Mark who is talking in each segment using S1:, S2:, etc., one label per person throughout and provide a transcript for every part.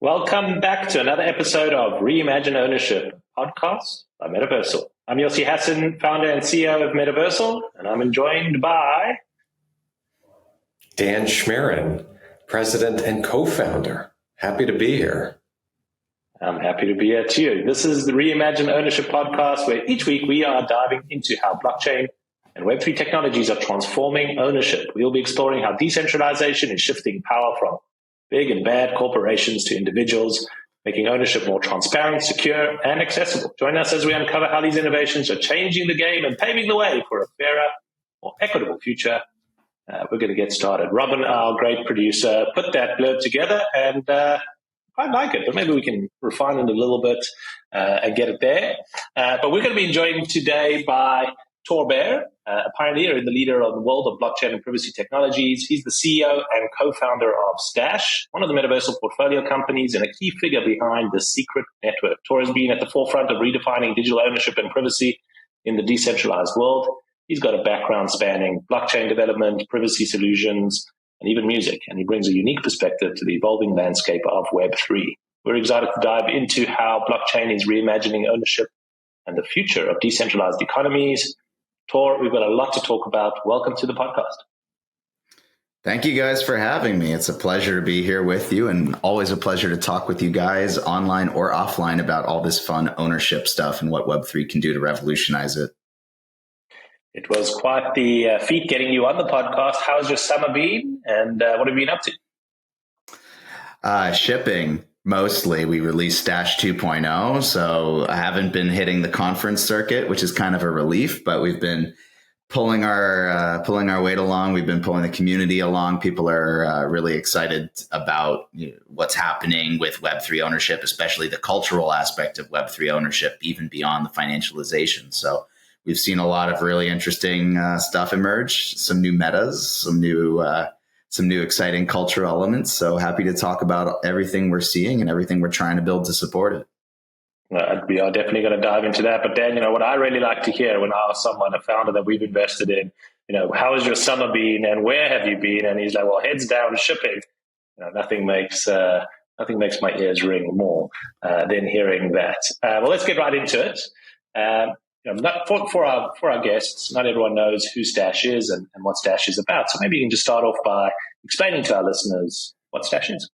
S1: Welcome back to another episode of Reimagine Ownership podcast by Metaversal. I'm Yossi Hassan, founder and CEO of Metaversal, and I'm joined by
S2: Dan Schmerin, president and co-founder. Happy to be here.
S1: I'm happy to be here too. This is the Reimagine Ownership podcast, where each week we are diving into how blockchain and Web3 technologies are transforming ownership. We'll be exploring how decentralization is shifting power from big and bad corporations to individuals, making ownership more transparent, secure, and accessible. Join us as we uncover how these innovations are changing the game and paving the way for a fairer, more equitable future. We're going to get started. Robin, our great producer, put that blurb together, and I like it, but maybe we can refine it a little bit and get it there. But we're going to be joined today by Tor Bair, a pioneer and the leader of the world of blockchain and privacy technologies. He's the CEO and co-founder of Stashh, one of the Metaversal portfolio companies and a key figure behind the secret network. Tor has been at the forefront of redefining digital ownership and privacy in the decentralized world. He's got a background spanning blockchain development, privacy solutions, and even music, and he brings a unique perspective to the evolving landscape of Web3. We're excited to dive into how blockchain is reimagining ownership and the future of decentralized economies. Tor, we've got a lot to talk about. Welcome to the podcast.
S3: Thank you guys for having me. It's a pleasure to be here with you, and always a pleasure to talk with you guys online or offline about all this fun ownership stuff and what Web3 can do to revolutionize it.
S1: It was quite the feat getting you on the podcast. How's your summer been, and what have you been up to?
S3: Shipping. Mostly. We released Stashh 2.0, so I haven't been hitting the conference circuit, which is kind of a relief, but we've been pulling our weight along. We've been pulling the community along. People are really excited about what's happening with Web3 ownership, especially the cultural aspect of Web3 ownership, even beyond the financialization. So we've seen a lot of really interesting stuff emerge, some new metas, some new exciting cultural elements. So happy to talk about everything we're seeing and everything we're trying to build to support it.
S1: We are definitely going to dive into that. But Dan, what I really like to hear when I ask someone, a founder that we've invested in, how has your summer been and where have you been? And he's like, well, heads down shipping. Nothing makes my ears ring more than hearing that. Well, let's get right into it. For our guests, not everyone knows who Stashh is and what Stashh is about. So maybe you can just start off by explaining to our listeners what Stashh is.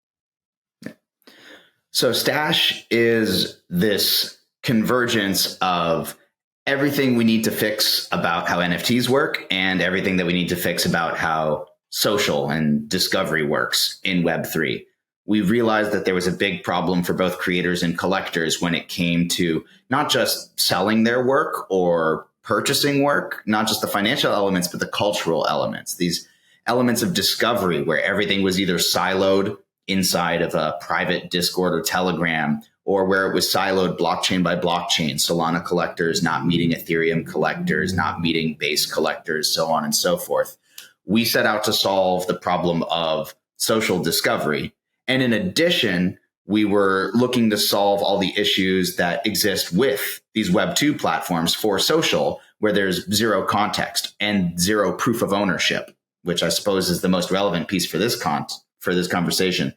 S3: So Stashh is this convergence of everything we need to fix about how NFTs work and everything that we need to fix about how social and discovery works in Web3. We realized that there was a big problem for both creators and collectors when it came to not just selling their work or purchasing work, not just the financial elements, but the cultural elements, these elements of discovery where everything was either siloed inside of a private Discord or Telegram, or where it was siloed blockchain by blockchain, Solana collectors not meeting Ethereum collectors, not meeting Base collectors, so on and so forth. We set out to solve the problem of social discovery. And in addition, we were looking to solve all the issues that exist with these Web2 platforms for social, where there's zero context and zero proof of ownership, which I suppose is the most relevant piece for this conversation.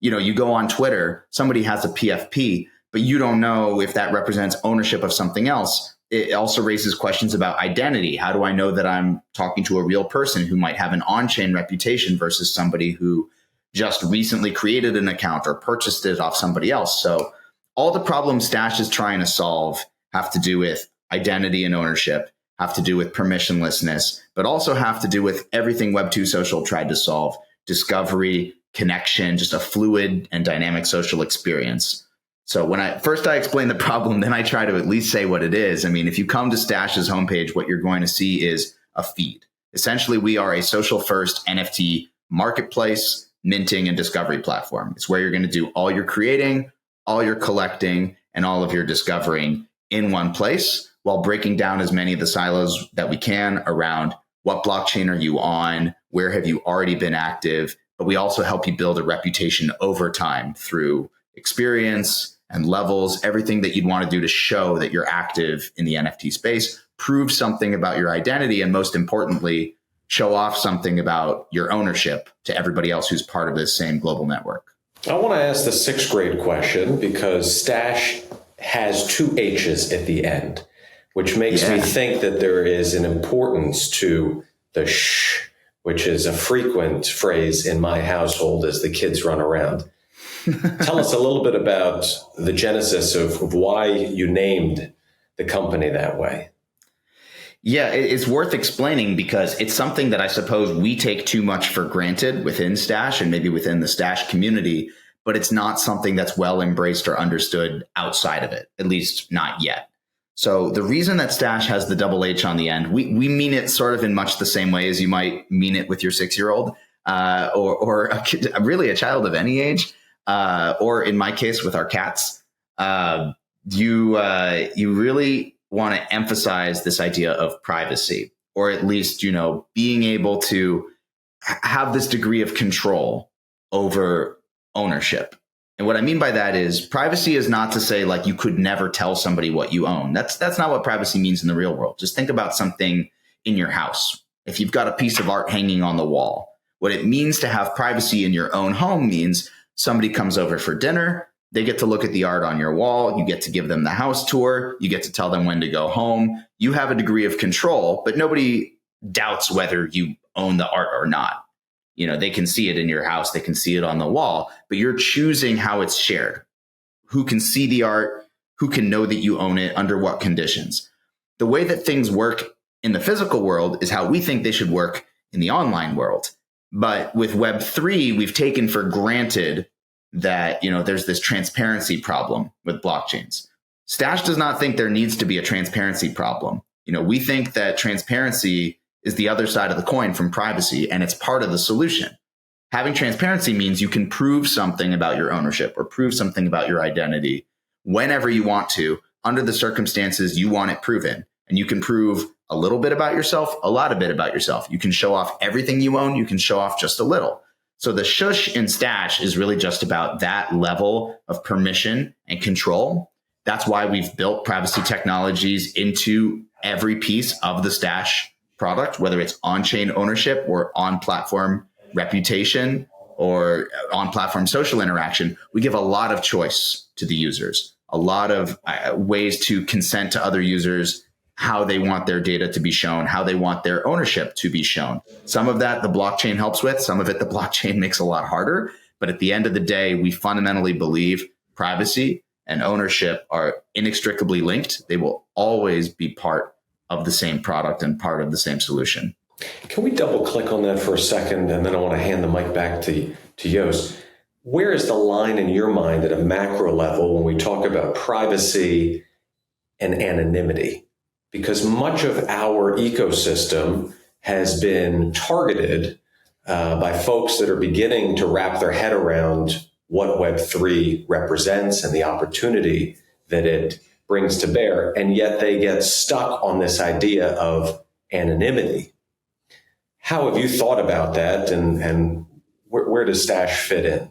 S3: You go on Twitter, somebody has a PFP, but you don't know if that represents ownership of something else. It also raises questions about identity. How do I know that I'm talking to a real person who might have an on-chain reputation versus somebody who just recently created an account or purchased it off somebody else? So all the problems Stashh is trying to solve have to do with identity and ownership, have to do with permissionlessness, but also have to do with everything Web2 social tried to solve: discovery, connection, just a fluid and dynamic social experience. So when I explain the problem, then I try to at least say what it is. I mean, if you come to Stash's homepage, what you're going to see is a feed. Essentially, we are a social first NFT marketplace, minting and discovery platform. It's where you're going to do all your creating, all your collecting, and all of your discovering in one place, while breaking down as many of the silos that we can around what blockchain are you on, where have you already been active. But we also help you build a reputation over time through experience and levels, everything that you'd want to do to show that you're active in the NFT space, prove something about your identity, and most importantly, show off something about your ownership to everybody else who's part of this same global network.
S2: I want to ask the sixth grade question because Stashh has two H's at the end, which makes me think that there is an importance to the sh, which is a frequent phrase in my household as the kids run around. Tell us a little bit about the genesis of why you named the company that way.
S3: Yeah, it's worth explaining because it's something that I suppose we take too much for granted within Stashh and maybe within the Stashh community, but it's not something that's well embraced or understood outside of it, at least not yet. So the reason that Stashh has the double H on the end, we mean it sort of in much the same way as you might mean it with your 6-year-old or a kid, really a child of any age, or in my case with our cats. You really want to emphasize this idea of privacy, or at least, being able to have this degree of control over ownership. And what I mean by that is privacy is not to say like you could never tell somebody what you own. That's not what privacy means in the real world. Just think about something in your house. If you've got a piece of art hanging on the wall, what it means to have privacy in your own home means somebody comes over for dinner. They get to look at the art on your wall. You get to give them the house tour. You get to tell them when to go home. You have a degree of control, but nobody doubts whether you own the art or not. They can see it in your house. They can see it on the wall, but you're choosing how it's shared. Who can see the art? Who can know that you own it? Under what conditions? The way that things work in the physical world is how we think they should work in the online world. But with Web3, we've taken for granted that, there's this transparency problem with blockchains. Stashh does not think there needs to be a transparency problem. We think that transparency is the other side of the coin from privacy, and it's part of the solution. Having transparency means you can prove something about your ownership or prove something about your identity whenever you want to, under the circumstances you want it proven. And you can prove a little bit about yourself, a lot of bit about yourself. You can show off everything you own. You can show off just a little. So the shush in Stashh is really just about that level of permission and control. That's why we've built privacy technologies into every piece of the Stashh product, whether it's on-chain ownership or on-platform reputation or on-platform social interaction. We give a lot of choice to the users, a lot of ways to consent to other users, how they want their data to be shown, how they want their ownership to be shown. Some of that the blockchain helps with, some of it the blockchain makes a lot harder. But at the end of the day, we fundamentally believe privacy and ownership are inextricably linked. They will always be part of the same product and part of the same solution.
S2: Can we double click on that for a second? And then I want to hand the mic back to Joost. Where is the line in your mind at a macro level when we talk about privacy and anonymity? Because much of our ecosystem has been targeted by folks that are beginning to wrap their head around what Web3 represents and the opportunity that it brings to bear. And yet they get stuck on this idea of anonymity. How have you thought about that, and where does Stashh fit in?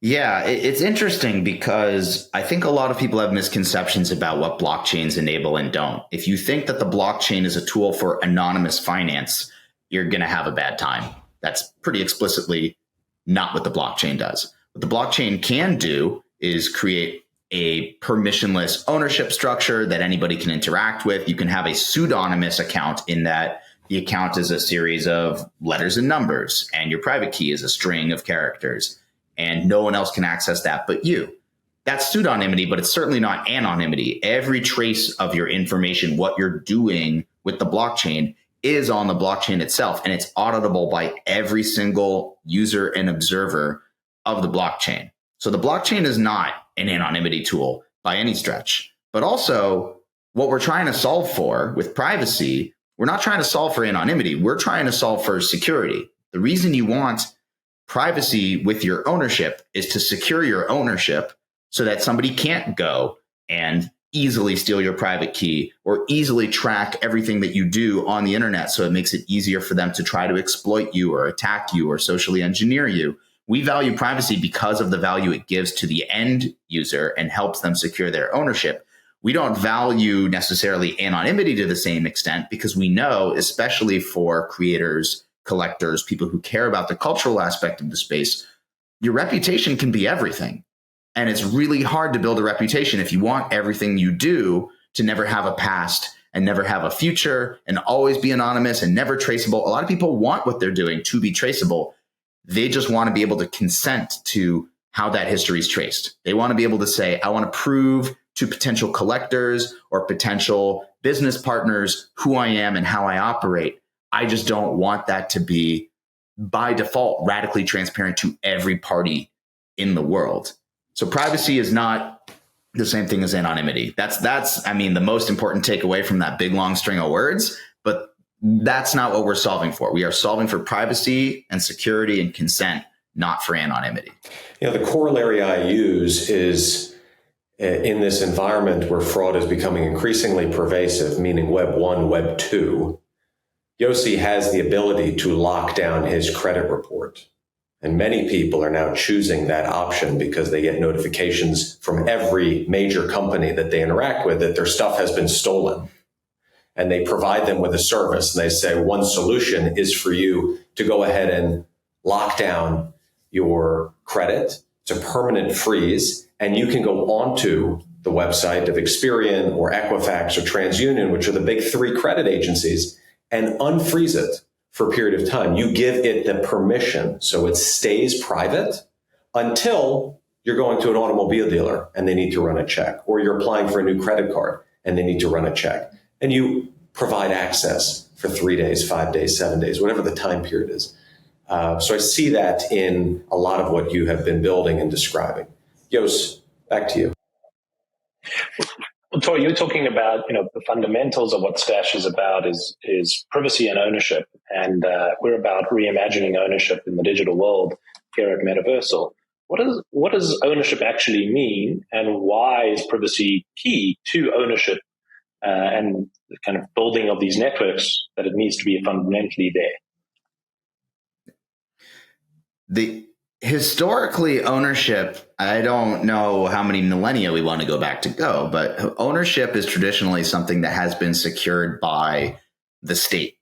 S3: Yeah, it's interesting because I think a lot of people have misconceptions about what blockchains enable and don't. If you think that the blockchain is a tool for anonymous finance, you're going to have a bad time. That's pretty explicitly not what the blockchain does. What the blockchain can do is create a permissionless ownership structure that anybody can interact with. You can have a pseudonymous account in that the account is a series of letters and numbers, and your private key is a string of characters. And no one else can access that but you. That's pseudonymity, but it's certainly not anonymity. Every trace of your information, what you're doing with the blockchain, is on the blockchain itself, and it's auditable by every single user and observer of the blockchain. So the blockchain is not an anonymity tool by any stretch. But also, what we're trying to solve for with privacy, we're not trying to solve for anonymity. We're trying to solve for security. The reason you want privacy with your ownership is to secure your ownership so that somebody can't go and easily steal your private key or easily track everything that you do on the internet. So it makes it easier for them to try to exploit you or attack you or socially engineer you. We value privacy because of the value it gives to the end user and helps them secure their ownership. We don't value necessarily anonymity to the same extent because we know, especially for creators, collectors, people who care about the cultural aspect of the space, your reputation can be everything. And it's really hard to build a reputation if you want everything you do to never have a past and never have a future and always be anonymous and never traceable. A lot of people want what they're doing to be traceable. They just want to be able to consent to how that history is traced. They want to be able to say, I want to prove to potential collectors or potential business partners who I am and how I operate. I just don't want that to be by default radically transparent to every party in the world. So privacy is not the same thing as anonymity. That's I mean, the most important takeaway from that big long string of words, but that's not what we're solving for. We are solving for privacy and security and consent, not for anonymity.
S2: You know, the corollary I use is in this environment where fraud is becoming increasingly pervasive, meaning Web 1, Web 2, Yossi has the ability to lock down his credit report. And many people are now choosing that option because they get notifications from every major company that they interact with that their stuff has been stolen. And they provide them with a service. And they say, one solution is for you to go ahead and lock down your credit. It's a permanent freeze. And you can go onto the website of Experian or Equifax or TransUnion, which are the big three credit agencies, and unfreeze it for a period of time. You give it the permission so it stays private until you're going to an automobile dealer and they need to run a check, or you're applying for a new credit card and they need to run a check. And you provide access for 3 days, 5 days, 7 days, whatever the time period is. So I see that in a lot of what you have been building and describing. Jos, back to you.
S1: Well, Tor, you're talking about, the fundamentals of what Stashh is about is privacy and ownership. And we're about reimagining ownership in the digital world here at Metaversal. What does ownership actually mean, and why is privacy key to ownership and the kind of building of these networks, that it needs to be fundamentally there?
S3: Historically, ownership, I don't know how many millennia we want to go back to go, but ownership is traditionally something that has been secured by the state.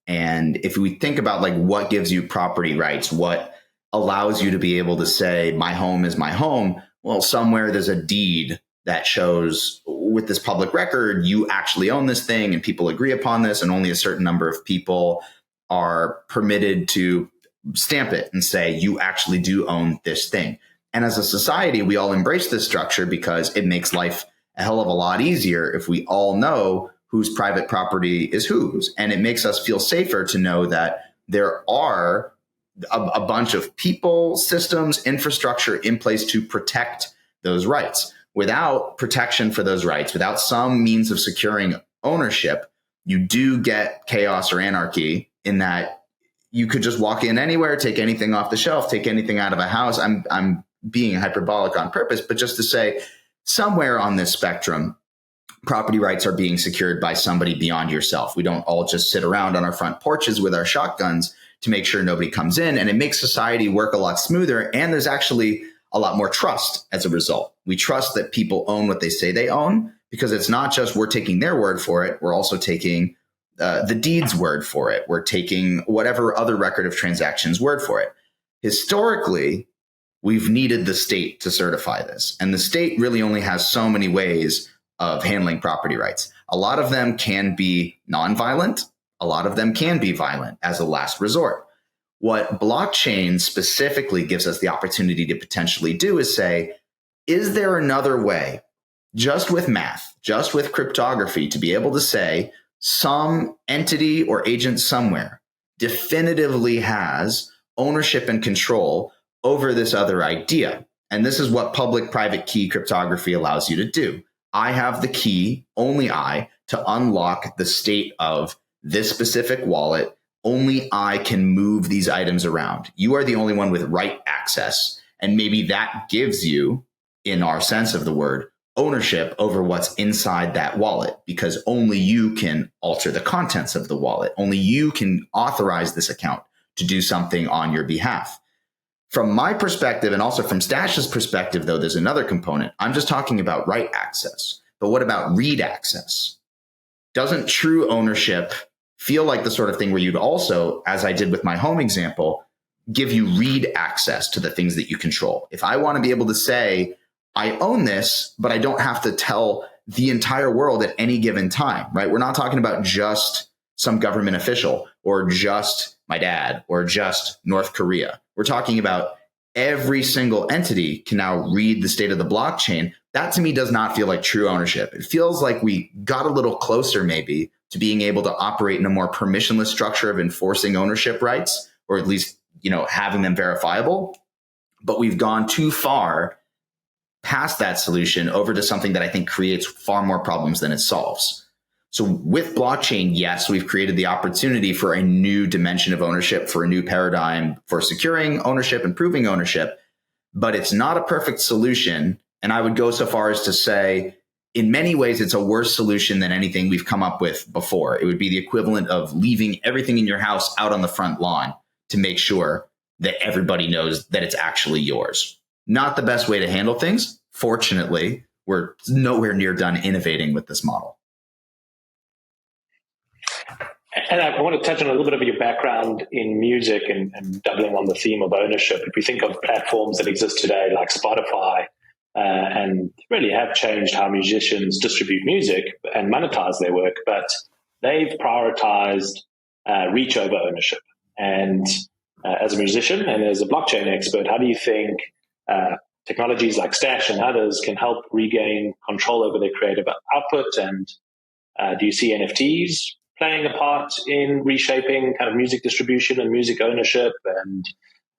S3: And if we think about like what gives you property rights, what allows you to be able to say, my home is my home, well, somewhere there's a deed that shows with this public record, you actually own this thing and people agree upon this, and only a certain number of people are permitted to stamp it and say, you actually do own this thing. And as a society, we all embrace this structure because it makes life a hell of a lot easier if we all know whose private property is whose. And it makes us feel safer to know that there are a bunch of people, systems, infrastructure in place to protect those rights. Without protection for those rights, without some means of securing ownership, you do get chaos or anarchy in that you could just walk in anywhere, take anything off the shelf, take anything out of a house. I'm being hyperbolic on purpose, but just to say somewhere on this spectrum, property rights are being secured by somebody beyond yourself. We don't all just sit around on our front porches with our shotguns to make sure nobody comes in, and it makes society work a lot smoother. And there's actually a lot more trust as a result. We trust that people own what they say they own, because it's not just we're taking their word for it. We're also taking the deed's word for it. We're taking whatever other record of transactions word for it. Historically, we've needed the state to certify this. And the state really only has so many ways of handling property rights. A lot of them can be nonviolent. A lot of them can be violent as a last resort. What blockchain specifically gives us the opportunity to potentially do is say, is there another way, just with math, just with cryptography, to be able to say some entity or agent somewhere definitively has ownership and control over this other idea? And this is what public-private key cryptography allows you to do. I have the key, only I, to unlock the state of this specific wallet. Only I can move these items around. You are the only one with right access. And maybe that gives you, in our sense of the word, ownership over what's inside that wallet, because only you can alter the contents of the wallet. Only you can authorize this account to do something on your behalf. From my perspective, and also from Stash's perspective, though, there's another component. I'm just talking about right access. But what about read access? Doesn't true ownership feel like the sort of thing where you'd also, as I did with my home example, give you read access to the things that you control. If I want to be able to say, I own this, but I don't have to tell the entire world at any given time, right? We're not talking about just some government official or just my dad or just North Korea. We're talking about every single entity can now read the state of the blockchain. That to me does not feel like true ownership. It feels like we got a little closer maybe to being able to operate in a more permissionless structure of enforcing ownership rights, or at least, having them verifiable. But we've gone too far past that solution over to something that I think creates far more problems than it solves. So with blockchain, yes, we've created the opportunity for a new dimension of ownership, for a new paradigm for securing ownership and proving ownership, but it's not a perfect solution. And I would go so far as to say, in many ways, it's a worse solution than anything we've come up with before. It would be the equivalent of leaving everything in your house out on the front lawn to make sure that everybody knows that it's actually yours. Not the best way to handle things. Fortunately, we're nowhere near done innovating with this model.
S1: And I want to touch on a little bit of your background in music and doubling on the theme of ownership. If we think of platforms that exist today like Spotify, and really have changed how musicians distribute music and monetize their work, but they've prioritized reach over ownership. And as a musician and as a blockchain expert, how do you think technologies like Stashh and others can help regain control over their creative output? And do you see NFTs playing a part in reshaping kind of music distribution and music ownership?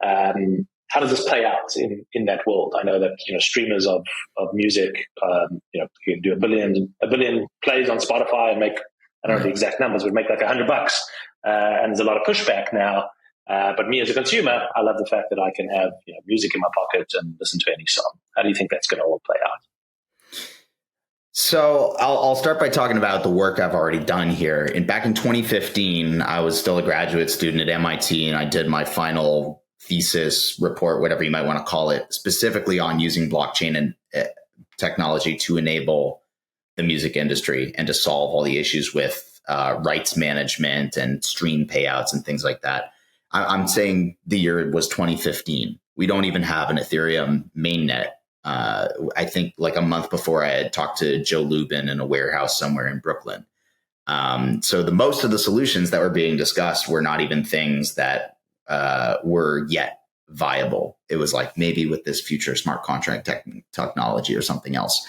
S1: And how does this play out in that world? I know that streamers of music, you can do a billion plays on Spotify and make, I don't know the exact numbers, but make like $100. And there's a lot of pushback now. But me as a consumer, I love the fact that I can have music in my pocket and listen to any song. How do you think that's going to all play out?
S3: So I'll start by talking about the work I've already done here. And back in 2015, I was still a graduate student at MIT, and I did my final thesis report, whatever you might want to call it, specifically on using blockchain and technology to enable the music industry and to solve all the issues with rights management and stream payouts and things like that. I'm saying the year was 2015. We don't even have an Ethereum mainnet. I think like a month before I had talked to Joe Lubin in a warehouse somewhere in Brooklyn. So the most of the solutions that were being discussed were not even things that were yet viable. It was like maybe with this future smart contract technology or something else.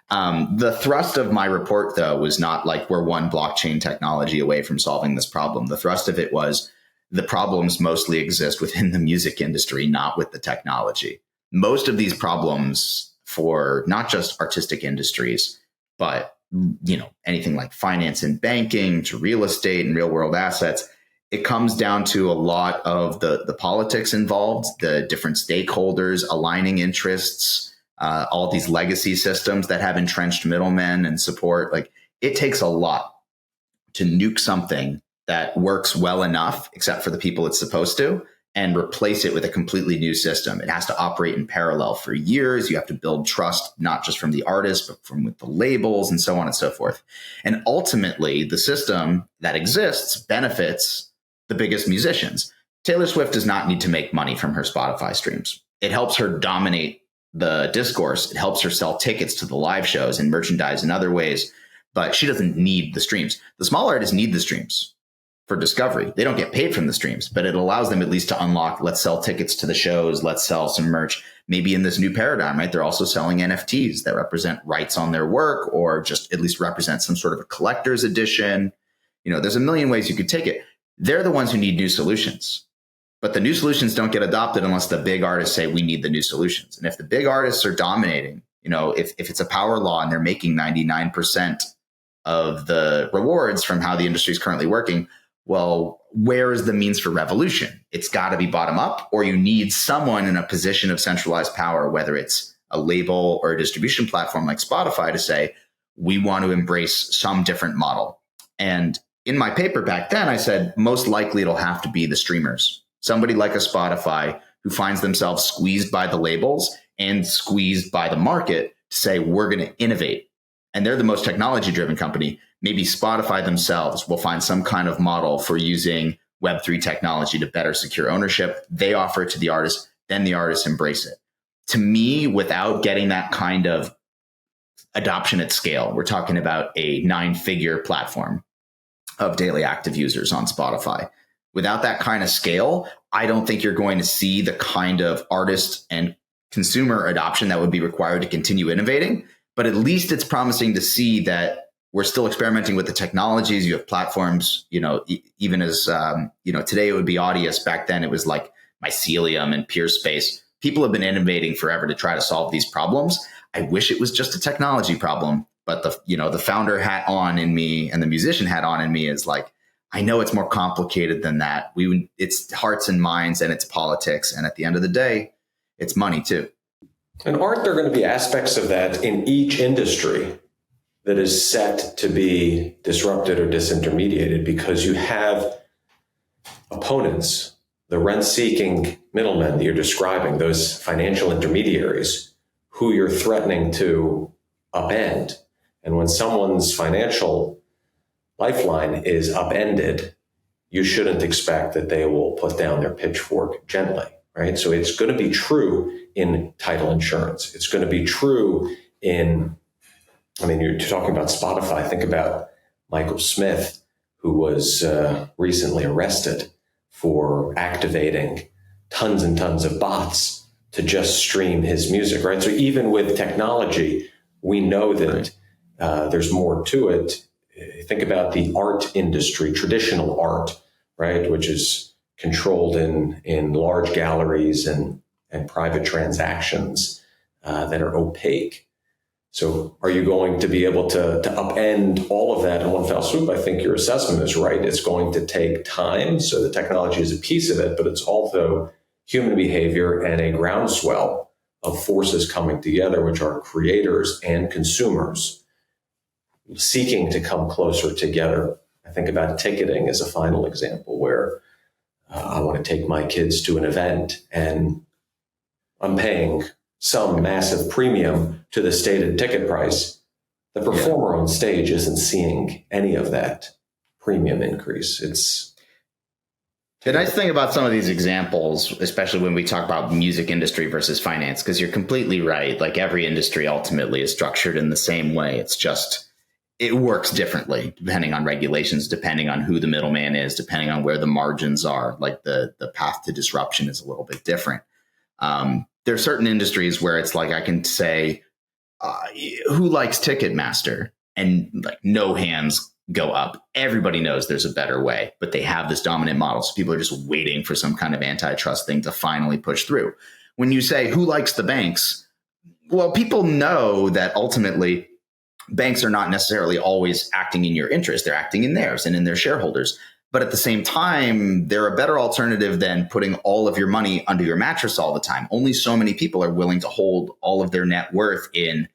S3: The thrust of my report, though, was not like we're one blockchain technology away from solving this problem. The thrust of it was the problems mostly exist within the music industry, not with the technology. Most of these problems for not just artistic industries, but anything like finance and banking to real estate and real world assets, it comes down to a lot of the politics involved, the different stakeholders aligning interests, all these legacy systems that have entrenched middlemen and support. Like it takes a lot to nuke something that works well enough, except for the people it's supposed to, and replace it with a completely new system. It has to operate in parallel for years. You have to build trust, not just from the artists, but from with the labels and so on and so forth. And ultimately, the system that exists benefits the biggest musicians. Taylor Swift does not need to make money from her Spotify streams. It helps her dominate the discourse. It helps her sell tickets to the live shows and merchandise in other ways, but she doesn't need the streams. The small artists need the streams for discovery. They don't get paid from the streams, but it allows them at least to unlock, let's sell tickets to the shows, let's sell some merch. Maybe in this new paradigm, right? They're also selling NFTs that represent rights on their work or just at least represent some sort of a collector's edition. There's a million ways you could take it. They're the ones who need new solutions, but the new solutions don't get adopted unless the big artists say we need the new solutions. And if the big artists are dominating, if it's a power law and they're making 99% of the rewards from how the industry is currently working, well, where is the means for revolution? It's got to be bottom up, or you need someone in a position of centralized power, whether it's a label or a distribution platform like Spotify, to say, we want to embrace some different model. And in my paper back then, I said, most likely it'll have to be the streamers, somebody like a Spotify who finds themselves squeezed by the labels and squeezed by the market to say, we're going to innovate. And they're the most technology driven company. Maybe Spotify themselves will find some kind of model for using Web3 technology to better secure ownership. They offer it to the artists, then the artists embrace it. To me, without getting that kind of adoption at scale, we're talking about a 9-figure platform of daily active users on Spotify. Without that kind of scale, I don't think you're going to see the kind of artist and consumer adoption that would be required to continue innovating. But at least it's promising to see that we're still experimenting with the technologies. You have platforms, even as, today it would be Audius. Back then it was like Mycelium and Peerspace. People have been innovating forever to try to solve these problems. I wish it was just a technology problem, but the founder hat on in me and the musician hat on in me is like, I know it's more complicated than that. It's hearts and minds and it's politics. And at the end of the day, it's money too.
S2: And aren't there going to be aspects of that in each industry that is set to be disrupted or disintermediated because you have opponents, the rent-seeking middlemen that you're describing, those financial intermediaries who you're threatening to upend. And when someone's financial lifeline is upended, you shouldn't expect that they will put down their pitchfork gently, right? So it's going to be true in title insurance. It's going to be true you're talking about Spotify. Think about Michael Smith, who was recently arrested for activating tons and tons of bots to just stream his music, right? So even with technology, we know that there's more to it. Think about the art industry, traditional art, right, which is controlled in large galleries and private transactions that are opaque. So are you going to be able to upend all of that in one fell swoop? I think your assessment is right. It's going to take time. So the technology is a piece of it, but it's also human behavior and a groundswell of forces coming together, which are creators and consumers seeking to come closer together. I think about ticketing as a final example where I want to take my kids to an event and I'm paying some massive premium to the stated ticket price. The performer on stage isn't seeing any of that premium increase.
S3: The nice thing about some of these examples, especially when we talk about music industry versus finance, because you're completely right. Like every industry ultimately is structured in the same way. It's just, it works differently depending on regulations, depending on who the middleman is, depending on where the margins are. Like the path to disruption is a little bit different. There are certain industries where it's like I can say, who likes Ticketmaster? And like no hands go up. Everybody knows there's a better way, but they have this dominant model. So people are just waiting for some kind of antitrust thing to finally push through. When you say who likes the banks? Well, people know that ultimately banks are not necessarily always acting in your interest. They're acting in theirs and in their shareholders. But at the same time, they're a better alternative than putting all of your money under your mattress all the time. Only so many people are willing to hold all of their net worth in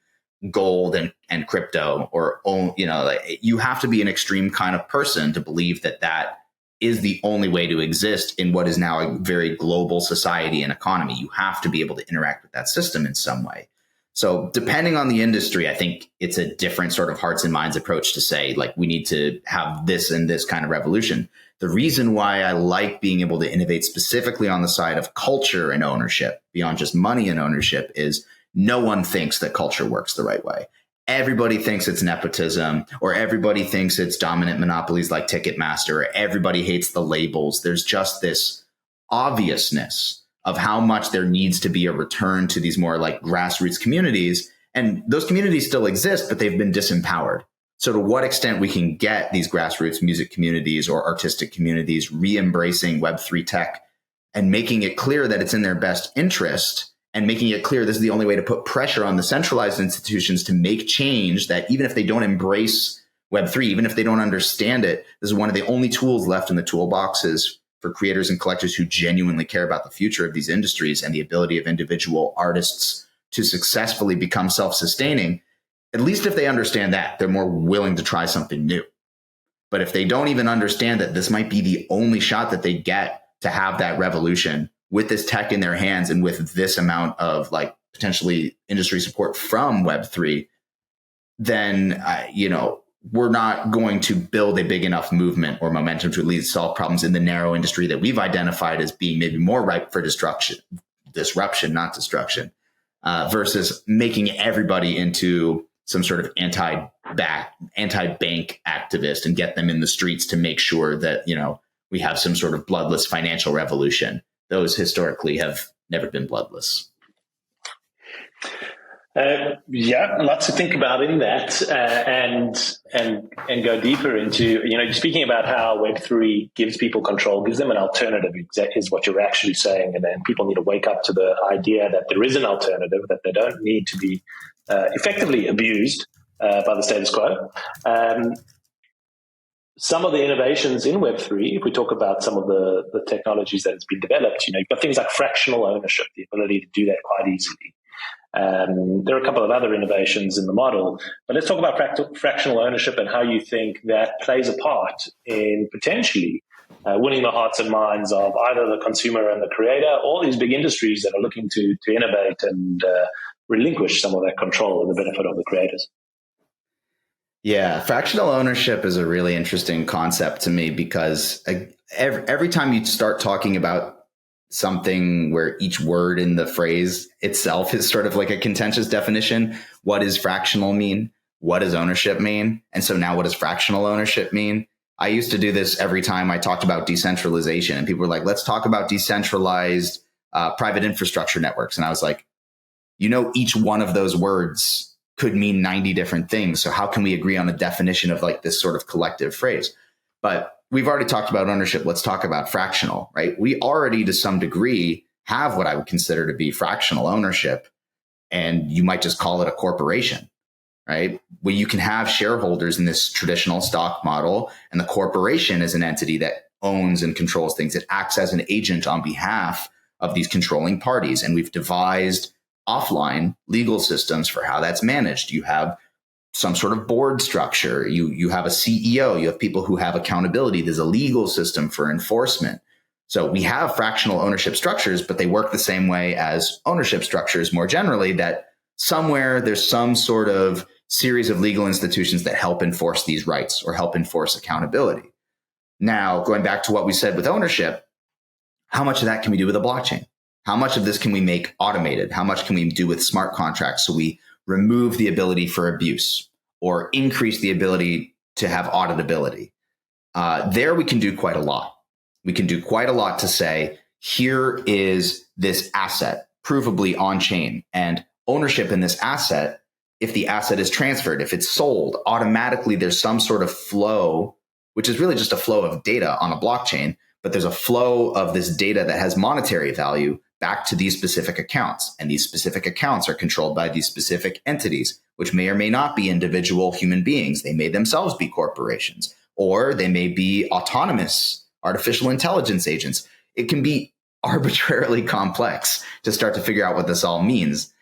S3: gold and crypto, or, you have to be an extreme kind of person to believe that that is the only way to exist in what is now a very global society and economy. You have to be able to interact with that system in some way. So depending on the industry, I think it's a different sort of hearts and minds approach to say, like, we need to have this and this kind of revolution. The reason why I like being able to innovate specifically on the side of culture and ownership beyond just money and ownership is no one thinks that culture works the right way. Everybody thinks it's nepotism, or everybody thinks it's dominant monopolies like Ticketmaster, or everybody hates the labels. There's just this obviousness of how much there needs to be a return to these more like grassroots communities. And those communities still exist, but they've been disempowered. So to what extent we can get these grassroots music communities or artistic communities re-embracing Web3 tech and making it clear that it's in their best interest, and making it clear this is the only way to put pressure on the centralized institutions to make change, that even if they don't embrace Web3, even if they don't understand it, this is one of the only tools left in the toolboxes for creators and collectors who genuinely care about the future of these industries and the ability of individual artists to successfully become self-sustaining. At least if they understand that, they're more willing to try something new. But if they don't even understand that this might be the only shot that they get to have that revolution with this tech in their hands and with this amount of like potentially industry support from Web3, then, we're not going to build a big enough movement or momentum to at least solve problems in the narrow industry that we've identified as being maybe more ripe for disruption, not destruction, versus making everybody into some sort of anti-bank activist and get them in the streets to make sure that, we have some sort of bloodless financial revolution. Those historically have never been bloodless.
S1: Lots to think about in that, and go deeper into, speaking about how Web3 gives people control, gives them an alternative, is what you're actually saying. And then people need to wake up to the idea that there is an alternative, that they don't need to be effectively abused by the status quo. Some of the innovations in Web3, if we talk about some of the technologies that has been developed, you've got things like fractional ownership, the ability to do that quite easily. There are a couple of other innovations in the model, but let's talk about fractional ownership and how you think that plays a part in potentially winning the hearts and minds of either the consumer and the creator, or these big industries that are looking to innovate and relinquish some of that control in the benefit of the creators.
S3: Yeah, fractional ownership is a really interesting concept to me because every time you start talking about something where each word in the phrase itself is sort of like a contentious definition, what does fractional mean? What does ownership mean? And so now what does fractional ownership mean? I used to do this every time I talked about decentralization, and people were like, let's talk about decentralized private infrastructure networks. And I was like, each one of those words could mean 90 different things. So how can we agree on a definition of like this sort of collective phrase? But we've already talked about ownership. Let's talk about fractional, right? We already, to some degree, have what I would consider to be fractional ownership. And you might just call it a corporation, right? Where you can have shareholders in this traditional stock model, and the corporation is an entity that owns and controls things. It acts as an agent on behalf of these controlling parties. And we've devised offline legal systems for how that's managed. You have some sort of board structure. You have a CEO. You have people who have accountability. There's a legal system for enforcement. So we have fractional ownership structures, but they work the same way as ownership structures more generally, that somewhere there's some sort of series of legal institutions that help enforce these rights or help enforce accountability. Now, going back to what we said with ownership, how much of that can we do with a blockchain? How much of this can we make automated? How much can we do with smart contracts so we remove the ability for abuse or increase the ability to have auditability? There we can do quite a lot. We can do quite a lot to say, here is this asset, provably on chain, and ownership in this asset. If the asset is transferred, if it's sold, automatically there's some sort of flow, which is really just a flow of data on a blockchain, but there's a flow of this data that has monetary value back to these specific accounts. And these specific accounts are controlled by these specific entities, which may or may not be individual human beings. They may themselves be corporations, or they may be autonomous artificial intelligence agents. It can be arbitrarily complex to start to figure out what this all means.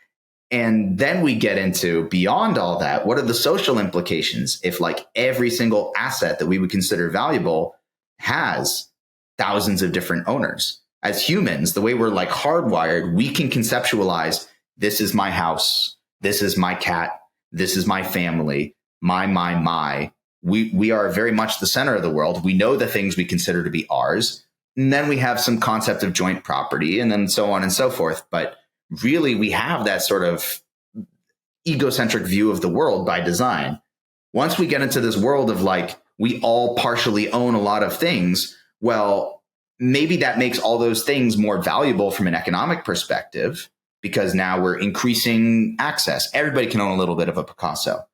S3: And then we get into, beyond all that, what are the social implications if like every single asset that we would consider valuable has thousands of different owners? As humans, the way we're like hardwired, we can conceptualize, this is my house, this is my cat, this is my family, my. We are very much the center of the world. We know the things we consider to be ours. And then we have some concept of joint property, and then so on and so forth. But really, we have that sort of egocentric view of the world by design. Once we get into this world of like, we all partially own a lot of things, well, maybe that makes all those things more valuable from an economic perspective, because now we're increasing access. Everybody can own a little bit of a Picasso.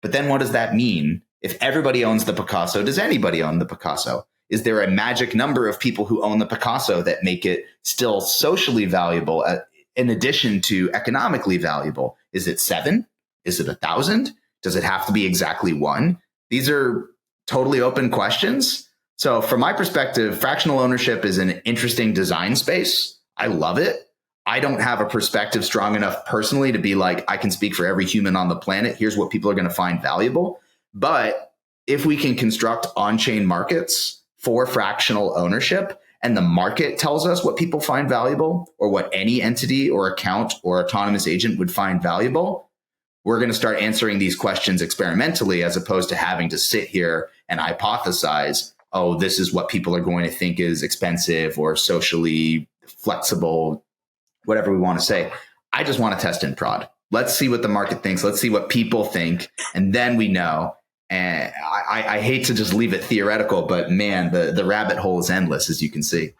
S3: But then what does that mean? If everybody owns the Picasso, does anybody own the Picasso? Is there a magic number of people who own the Picasso that make it still socially valuable in addition to economically valuable? Is it 7? Is it 1,000? Does it have to be exactly 1? These are totally open questions. So from my perspective, fractional ownership is an interesting design space. I love it. I don't have a perspective strong enough personally to be like, I can speak for every human on the planet. Here's what people are going to find valuable. But if we can construct on-chain markets for fractional ownership, and the market tells us what people find valuable, or what any entity or account or autonomous agent would find valuable, we're going to start answering these questions experimentally as opposed to having to sit here and hypothesize, oh, this is what people are going to think is expensive or socially flexible, whatever we want to say. I just want to test and prod. Let's see what the market thinks. Let's see what people think. And then we know. And I hate to just leave it theoretical, but man, the rabbit hole is endless, as you can see.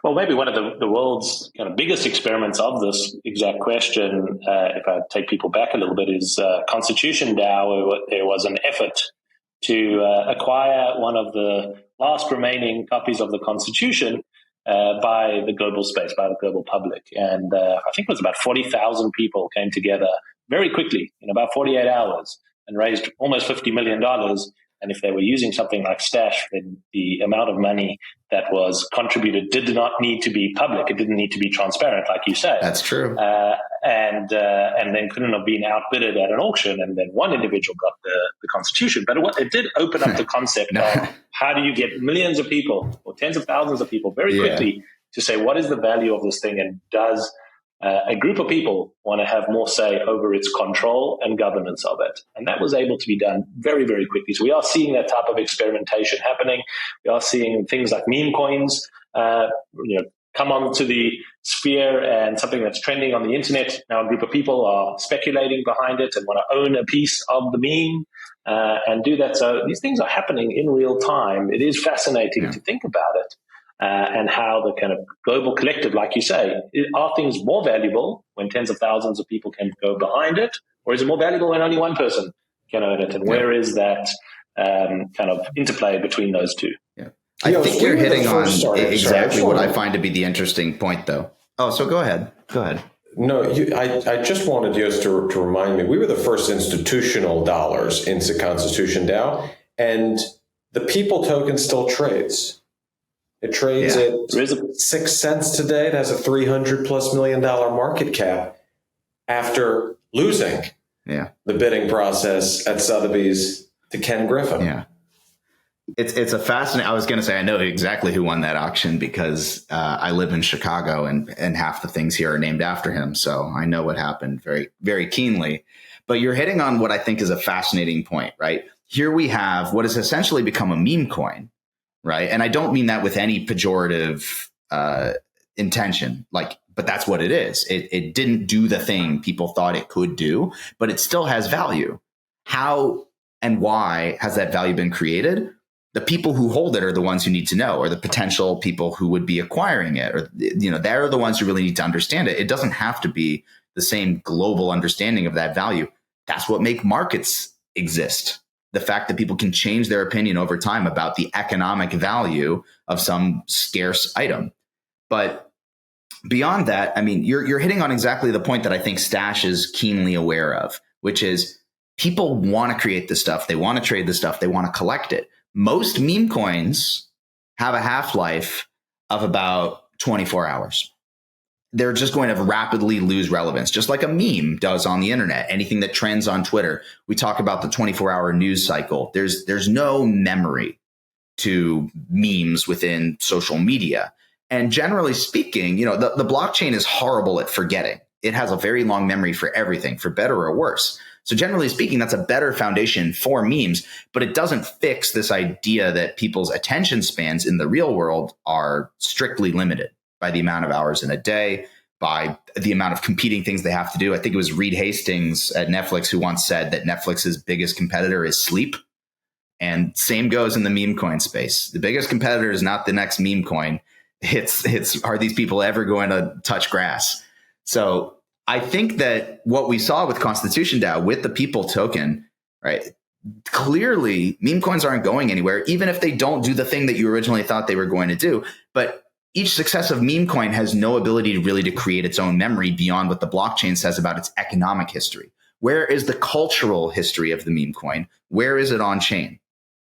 S1: Well, maybe one of the world's kind of biggest experiments of this exact question, if I take people back a little bit, is ConstitutionDAO, where there was an effort to acquire one of the last remaining copies of the Constitution by the global space, by the global public. And I think it was about 40,000 people came together very quickly in about 48 hours and raised almost $50 million. And if they were using something like Stashh, then the amount of money that was contributed did not need to be public. It didn't need to be transparent, like you said.
S3: That's true.
S1: And then couldn't have been outbidded at an auction, and then one individual got the Constitution. But it did open up the concept of how do you get millions of people or tens of thousands of people very quickly to say, what is the value of this thing, and does a group of people want to have more say over its control and governance of it? And that was able to be done very, very quickly. So we are seeing that type of experimentation happening. We are seeing things like meme coins, come onto the sphere, and something that's trending on the internet. Now a group of people are speculating behind it and want to own a piece of the meme and do that. So these things are happening in real time. It is fascinating to think about it. And how the kind of global collective, like you say, are things more valuable when tens of thousands of people can go behind it, or is it more valuable when only one person can own it? And where is that kind of interplay between those two?
S3: Yeah. I think you're hitting on exactly what I find to be the interesting point, though. Oh, so go ahead.
S2: No, I just wanted you to remind me, we were the first institutional dollars into ConstitutionDAO, and the people token still trades. It trades at 6 cents today. It has a $300+ million market cap after losing the bidding process at Sotheby's to Ken Griffin.
S3: Yeah. It's a fascinating. I was going to say, I know exactly who won that auction because I live in Chicago and half the things here are named after him. So I know what happened very, very keenly. But you're hitting on what I think is a fascinating point, right? Here we have what has essentially become a meme coin. Right. And I don't mean that with any pejorative intention, but that's what it is. It didn't do the thing people thought it could do, but it still has value. How and why has that value been created? The people who hold it are the ones who need to know, or the potential people who would be acquiring it, or, they're the ones who really need to understand it. It doesn't have to be the same global understanding of that value. That's what makes markets exist. The fact that people can change their opinion over time about the economic value of some scarce item. But beyond that, I mean, you're hitting on exactly the point that I think Stashh is keenly aware of, which is people want to create this stuff. They want to trade this stuff. They want to collect it. Most meme coins have a half-life of about 24 hours. They're just going to rapidly lose relevance, just like a meme does on the internet. Anything that trends on Twitter, we talk about the 24-hour news cycle. There's no memory to memes within social media. And generally speaking, the blockchain is horrible at forgetting. It has a very long memory for everything, for better or worse. So generally speaking, that's a better foundation for memes, but it doesn't fix this idea that people's attention spans in the real world are strictly limited by the amount of hours in a day, by the amount of competing things they have to do. I think it was Reed Hastings at Netflix who once said that Netflix's biggest competitor is sleep. And same goes in the meme coin space. The biggest competitor is not the next meme coin. It's are these people ever going to touch grass? So I think that what we saw with ConstitutionDAO, with the people token, right? Clearly, meme coins aren't going anywhere, even if they don't do the thing that you originally thought they were going to do. But each successive meme coin has no ability to create its own memory beyond what the blockchain says about its economic history. Where is the cultural history of the meme coin? Where is it on chain?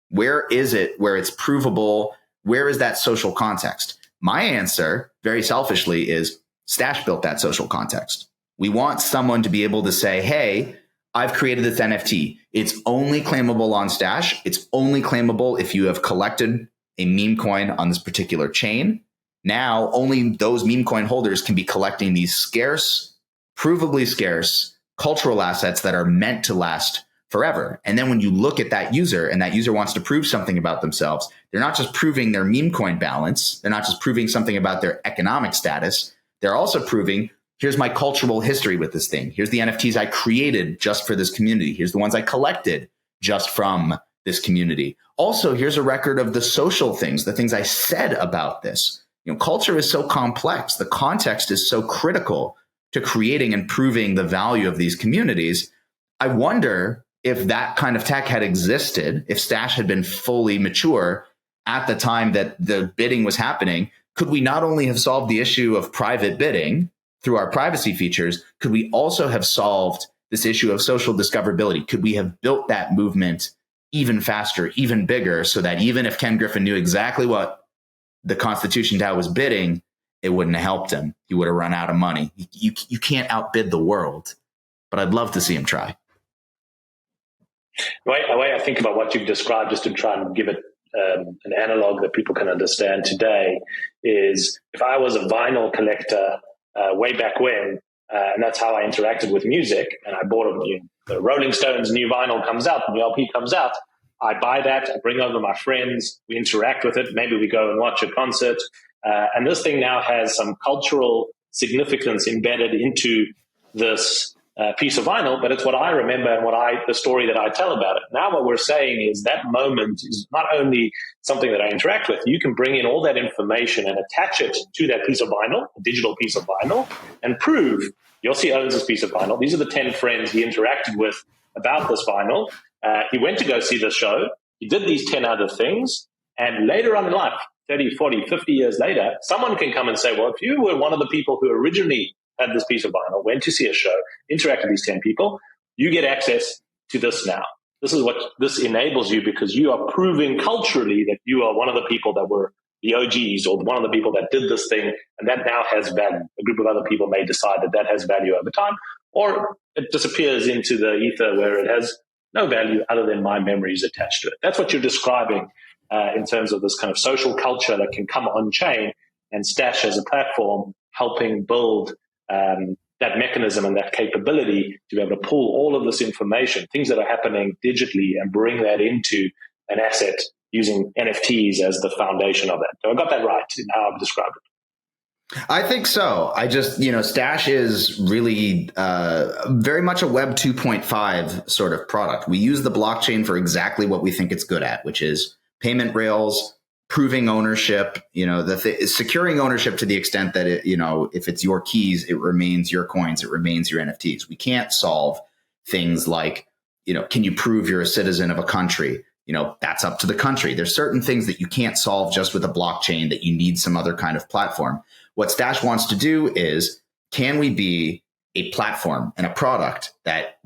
S3: Where is it where it's provable? Where is that social context? My answer, very selfishly, is Stashh built that social context. We want someone to be able to say, hey, I've created this NFT. It's only claimable on Stashh. It's only claimable if you have collected a meme coin on this particular chain. Now, only those meme coin holders can be collecting these scarce, provably scarce cultural assets that are meant to last forever. And then when you look at that user and that user wants to prove something about themselves, they're not just proving their meme coin balance. They're not just proving something about their economic status. They're also proving, here's my cultural history with this thing. Here's the NFTs I created just for this community. Here's the ones I collected just from this community. Also, here's a record of the social things, the things I said about this. Culture is so complex. The context is so critical to creating and proving the value of these communities. I wonder if that kind of tech had existed, if Stashh had been fully mature at the time that the bidding was happening, could we not only have solved the issue of private bidding through our privacy features, could we also have solved this issue of social discoverability? Could we have built that movement even faster, even bigger, so that even if Ken Griffin knew exactly what the ConstitutionDAO was bidding, it wouldn't have helped him. He would have run out of money. You can't outbid the world, but I'd love to see him try.
S1: The way I think about what you've described, just to try and give it an analog that people can understand today, is if I was a vinyl collector way back when, and that's how I interacted with music, and I bought the Rolling Stones new vinyl comes out, the new LP comes out, I buy that, I bring over my friends, we interact with it, maybe we go and watch a concert, and this thing now has some cultural significance embedded into this piece of vinyl, but it's what I remember and the story that I tell about it. Now what we're saying is that moment is not only something that I interact with, you can bring in all that information and attach it to that piece of vinyl, a digital piece of vinyl, and prove Yossi owns this piece of vinyl. These are the 10 friends he interacted with about this vinyl. He went to go see the show. He did these 10 other things. And later on in life, 30, 40, 50 years later, someone can come and say, well, if you were one of the people who originally had this piece of vinyl, went to see a show, interacted with these 10 people, you get access to this now. This is what this enables you, because you are proving culturally that you are one of the people that were the OGs, or one of the people that did this thing, and that now has value. A group of other people may decide that has value over time, or it disappears into the ether where it has no value other than my memories attached to it. That's what you're describing in terms of this kind of social culture that can come on chain, and Stashh as a platform helping build that mechanism and that capability to be able to pull all of this information, things that are happening digitally, and bring that into an asset using NFTs as the foundation of that. So I got that right in how I've described it.
S3: I think so. Stashh is really very much a Web 2.5 sort of product. We use the blockchain for exactly what we think it's good at, which is payment rails, proving ownership, securing ownership to the extent that if it's your keys, it remains your coins, it remains your NFTs. We can't solve things like, can you prove you're a citizen of a country? That's up to the country. There's certain things that you can't solve just with a blockchain, that you need some other kind of platform. What Stashh wants to do is, can we be a platform and a product that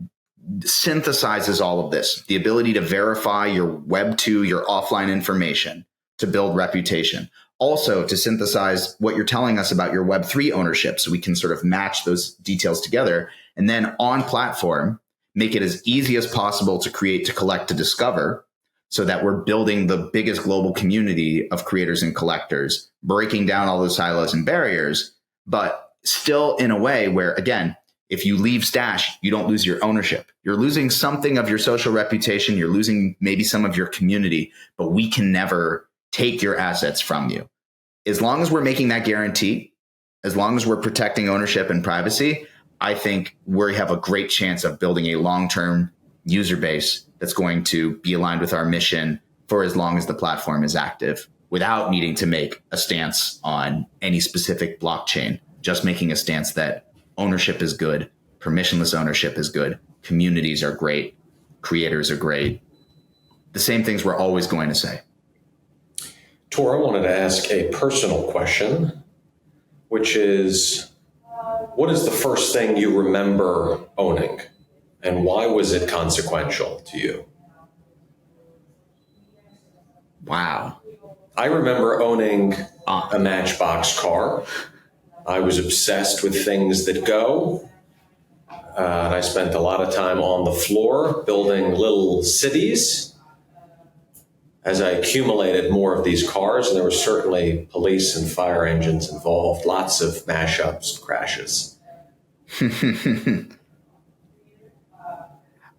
S3: synthesizes all of this, the ability to verify your Web 2, your offline information, to build reputation. Also to synthesize what you're telling us about your Web 3 ownership, so we can sort of match those details together. And then on platform, make it as easy as possible to create, to collect, to discover, so that we're building the biggest global community of creators and collectors, breaking down all those silos and barriers, but still in a way where, again, if you leave Stashh, you don't lose your ownership. You're losing something of your social reputation. You're losing maybe some of your community, but we can never take your assets from you. As long as we're making that guarantee, as long as we're protecting ownership and privacy, I think we have a great chance of building a long-term user base that's going to be aligned with our mission for as long as the platform is active, without needing to make a stance on any specific blockchain, just making a stance that ownership is good, permissionless ownership is good, communities are great, creators are great. The same things we're always going to say.
S2: Tor, I wanted to ask a personal question, which is, what is the first thing you remember owning, and why was it consequential to you?
S3: Wow.
S2: I remember owning a Matchbox car. I was obsessed with things that go. And I spent a lot of time on the floor building little cities. As I accumulated more of these cars, and there were certainly police and fire engines involved, lots of mashups, crashes.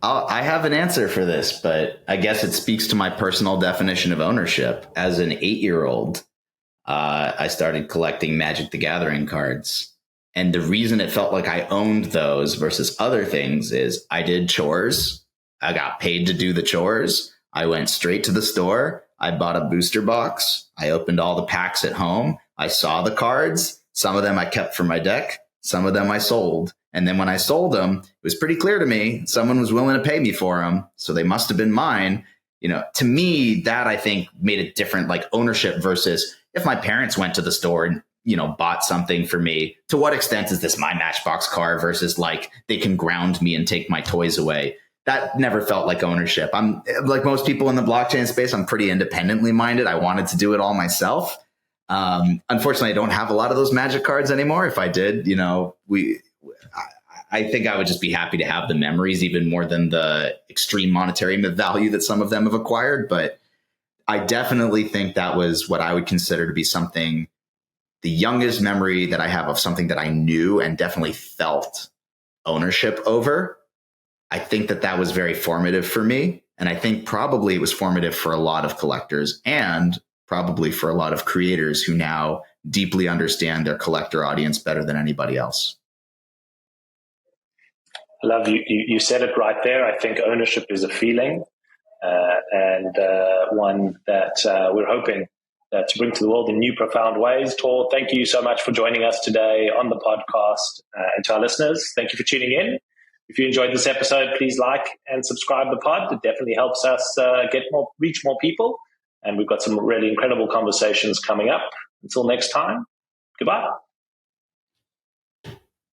S3: I have an answer for this, but I guess it speaks to my personal definition of ownership. As an 8-year-old, I started collecting Magic the Gathering cards. And the reason it felt like I owned those versus other things is I did chores. I got paid to do the chores. I went straight to the store. I bought a booster box. I opened all the packs at home. I saw the cards. Some of them I kept for my deck. Some of them I sold. And then when I sold them, it was pretty clear to me someone was willing to pay me for them. So they must have been mine. To me, that I think made it different, like ownership versus if my parents went to the store and, bought something for me. To what extent is this my Matchbox car versus like they can ground me and take my toys away? That never felt like ownership. I'm like most people in the blockchain space. I'm pretty independently minded. I wanted to do it all myself. Unfortunately, I don't have a lot of those Magic cards anymore. If I did, I think I would just be happy to have the memories even more than the extreme monetary value that some of them have acquired. But I definitely think that was what I would consider to be something, the youngest memory that I have of something that I knew and definitely felt ownership over. I think that was very formative for me. And I think probably it was formative for a lot of collectors and probably for a lot of creators who now deeply understand their collector audience better than anybody else.
S1: I love you. You said it right there. I think ownership is a feeling and one that we're hoping to bring to the world in new, profound ways. Tor, thank you so much for joining us today on the podcast. And to our listeners, thank you for tuning in. If you enjoyed this episode, please like and subscribe the pod. It definitely helps us reach more people. And we've got some really incredible conversations coming up. Until next time, goodbye.